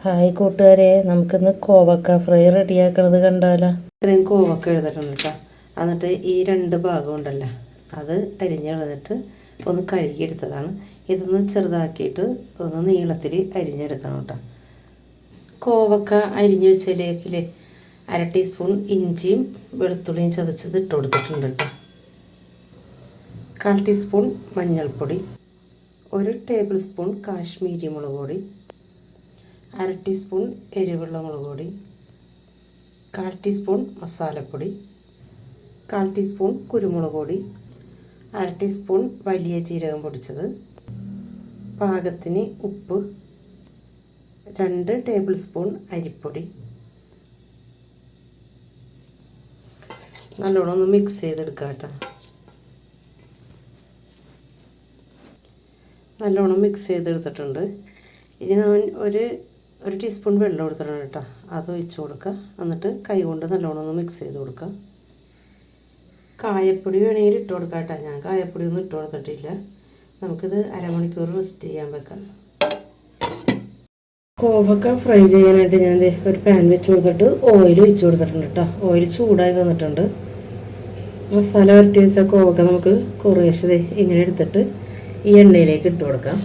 Hi കൂട്ടുകാരെ, നമുക്കിന്ന് കോവക്ക ഫ്രൈ റെഡിയാക്കണത് കണ്ടാലോ. ഇത്രയും കോവക്ക എഴുതിട്ടുണ്ട് കേട്ടോ. എന്നിട്ട് ഈ രണ്ട് ഭാഗം ഉണ്ടല്ലോ, അത് അരിഞ്ഞെടുത്തിട്ട് ഒന്ന് കഴുകിയെടുത്തതാണ്. ഇതൊന്ന് ചെറുതാക്കിയിട്ട് ഒന്ന് നീളത്തിൽ അരിഞ്ഞെടുക്കണം കേട്ടോ. കോവക്ക അരിഞ്ഞു വെച്ചതിലേക്ക് 1/2 ടീസ്പൂൺ ഇഞ്ചിയും വെളുത്തുള്ളിയും ചതച്ചത് ഇട്ട് കൊടുത്തിട്ടുണ്ട് കേട്ടോ. 1/4 ടീസ്പൂൺ മഞ്ഞൾപ്പൊടി, 1 ടേബിൾ സ്പൂൺ കാശ്മീരി മുളക് പൊടി, 1/2 ടീസ്പൂൺ എരിവുള്ള മുളക് പൊടി, 1/4 ടീസ്പൂൺ മസാലപ്പൊടി, 1/4 ടീസ്പൂൺ കുരുമുളക് പൊടി, 1/2 ടീസ്പൂൺ വലിയ ജീരകം പൊടിച്ചത്, പാകത്തിന് ഉപ്പ്, 2 ടേബിൾ സ്പൂൺ അരിപ്പൊടി. നല്ലോണം ഒന്ന് മിക്സ് ചെയ്തെടുക്കാം കേട്ടോ. നല്ലോണം മിക്സ് ചെയ്തെടുത്തിട്ടുണ്ട്. ഇനി ഞാൻ ഒരു ടീസ്പൂൺ വെള്ളം എടുത്തിട്ടുണ്ട് കേട്ടോ. അത് ഒഴിച്ച് കൊടുക്കുക. എന്നിട്ട് കൈ കൊണ്ട് നല്ലോണം ഒന്ന് മിക്സ് ചെയ്ത് കൊടുക്കുക. കായപ്പൊടി വേണമെങ്കിൽ ഇട്ട് കൊടുക്കാം കേട്ടോ. ഞാൻ കായപ്പൊടി ഒന്നും ഇട്ട് കൊടുത്തിട്ടില്ല. നമുക്കിത് അരമണിക്കൂർ റെസ്റ്റ് ചെയ്യാൻ വെക്കാം. കോവക്ക ഫ്രൈ ചെയ്യാനായിട്ട് ഞാൻ ഒരു പാൻ വെച്ച് കൊടുത്തിട്ട് ഓയിൽ ഒഴിച്ച് കൊടുത്തിട്ടുണ്ട് കേട്ടോ. ഓയിൽ ചൂടായി വന്നിട്ടുണ്ട്. മസാല വരട്ടി വെച്ച കോവക്ക നമുക്ക് കുറേശ്ശെ ഇങ്ങനെ എടുത്തിട്ട് ഈ എണ്ണയിലേക്ക് ഇട്ട് കൊടുക്കാം.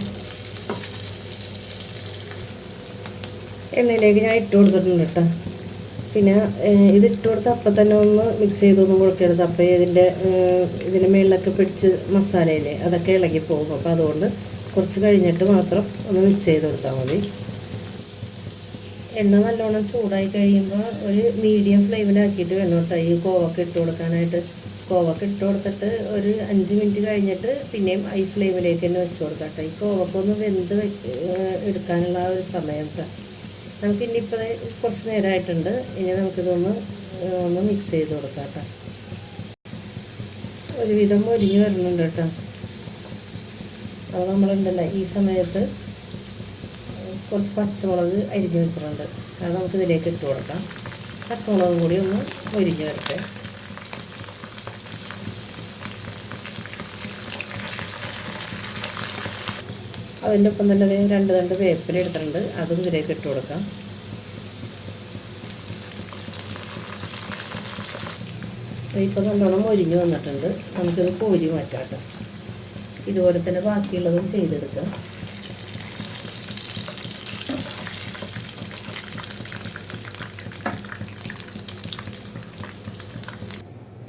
എണ്ണയിലേക്ക് ഞാൻ ഇട്ട് കൊടുത്തിട്ടുണ്ട് കേട്ടോ. പിന്നെ ഇത് ഇട്ട് കൊടുത്ത് അപ്പം തന്നെ ഒന്ന് മിക്സ് ചെയ്തൊന്നും കൊടുക്കരുത്. അപ്പോൾ ഇതിൻ്റെ മേളിലൊക്കെ പിടിച്ച് മസാലയില്ലേ അതൊക്കെ ഇളകി പോകും. അപ്പോൾ അതുകൊണ്ട് കുറച്ച് കഴിഞ്ഞിട്ട് മാത്രം ഒന്ന് മിക്സ് ചെയ്ത് കൊടുത്താൽ മതി. എണ്ണ നല്ലോണം ചൂടായി കഴിയുമ്പോൾ ഒരു മീഡിയം ഫ്ലെയിമിലാക്കിയിട്ട് വേണം കേട്ടോ ഈ കോവക്ക ഇട്ട് കൊടുക്കാനായിട്ട്. കോവക്ക ഇട്ട് കൊടുത്തിട്ട് ഒരു 5 മിനിറ്റ് കഴിഞ്ഞിട്ട് പിന്നെയും ഹൈ ഫ്ലെയിമിലേക്ക് തന്നെ വെച്ച് കൊടുക്കാം കേട്ടോ. ഈ കോവക്ക ഒന്ന് വെന്ത് എടുക്കാനുള്ള ആ ഒരു സമയം കേട്ടോ. നമുക്ക് ഇനിയിപ്പോൾ കുറച്ച് നേരമായിട്ടുണ്ട്. ഇനി നമുക്കിതൊന്ന് മിക്സ് ചെയ്ത് കൊടുക്കാം കേട്ടോ. ഒരുവിധം മൊരിഞ്ഞ് വരുന്നുണ്ട് കേട്ടോ. അത് നമ്മളുണ്ടല്ലോ ഈ സമയത്ത് കുറച്ച് പച്ചമുളക് അരിഞ്ഞ് വെച്ചിട്ടുണ്ട്. അത് നമുക്കിതിലേക്ക് ഇട്ട് കൊടുക്കാം. പച്ചമുളകും കൂടി ഒന്ന് മൊരിഞ്ഞ് വരട്ടെ. അതിൻ്റെ ഒപ്പം തന്നെ 2 തണ്ട് വേപ്പില എടുത്തിട്ടുണ്ട്. അതും ഇതിലേക്ക് ഇട്ട് കൊടുക്കാം. ഇപ്പോൾ നല്ലോണം മൊരിഞ്ഞ് വന്നിട്ടുണ്ട്. നമുക്കിത് കോരി മാറ്റാം കേട്ടോ. ഇതുപോലെ തന്നെ ബാക്കിയുള്ളതും ചെയ്തെടുക്കാം.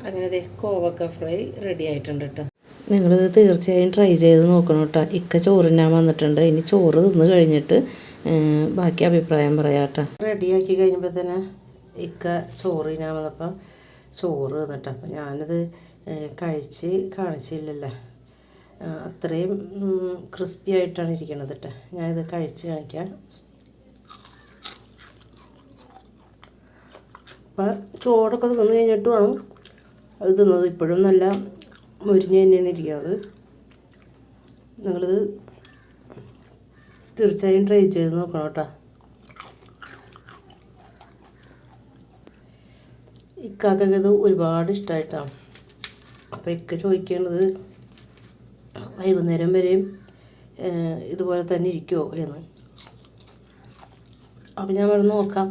അങ്ങനെ കോവക്ക ഫ്രൈ റെഡി ആയിട്ടുണ്ട് കേട്ടോ. നിങ്ങളിത് തീർച്ചയായും ട്രൈ ചെയ്ത് നോക്കണം കേട്ടോ. ഇക്ക ചോറിനാൻ വന്നിട്ടുണ്ട്. ഇനി ചോറ് തിന്ന് കഴിഞ്ഞിട്ട് ബാക്കി അഭിപ്രായം പറയാം കേട്ടോ. റെഡിയാക്കി കഴിഞ്ഞപ്പോൾ തന്നെ ഇക്ക ചോറിനാൻ വന്നപ്പോൾ ചോറ് തന്നിട്ടോ. അപ്പം ഞാനത് കാണിച്ചില്ലല്ലോ. അത്രയും ക്രിസ്പി ആയിട്ടാണ് ഇരിക്കണത് കേട്ടോ. ഞാനിത് കഴിച്ച് കാണിക്കാം. അപ്പം ചോറൊക്കെ തിന്ന് കഴിഞ്ഞിട്ട് വേണം അത് തിന്നത്. ഇപ്പോഴും നല്ല മൊരിഞ്ഞ് തന്നെയാണ് ഇരിക്കുന്നത്. നിങ്ങളിത് തീർച്ചയായും ട്രൈ ചെയ്ത് നോക്കണം കേട്ടോ. ഇക്കാക്കൊക്കെ ഇത് ഒരുപാട് ഇഷ്ടമായിട്ടാണ്. അപ്പോൾ ഇക്ക ചോദിക്കേണ്ടത് വൈകുന്നേരം വരെയും ഇതുപോലെ തന്നെ ഇരിക്കുമോ എന്ന്. അപ്പോൾ ഞാൻ ഇവിടെ നോക്കാം.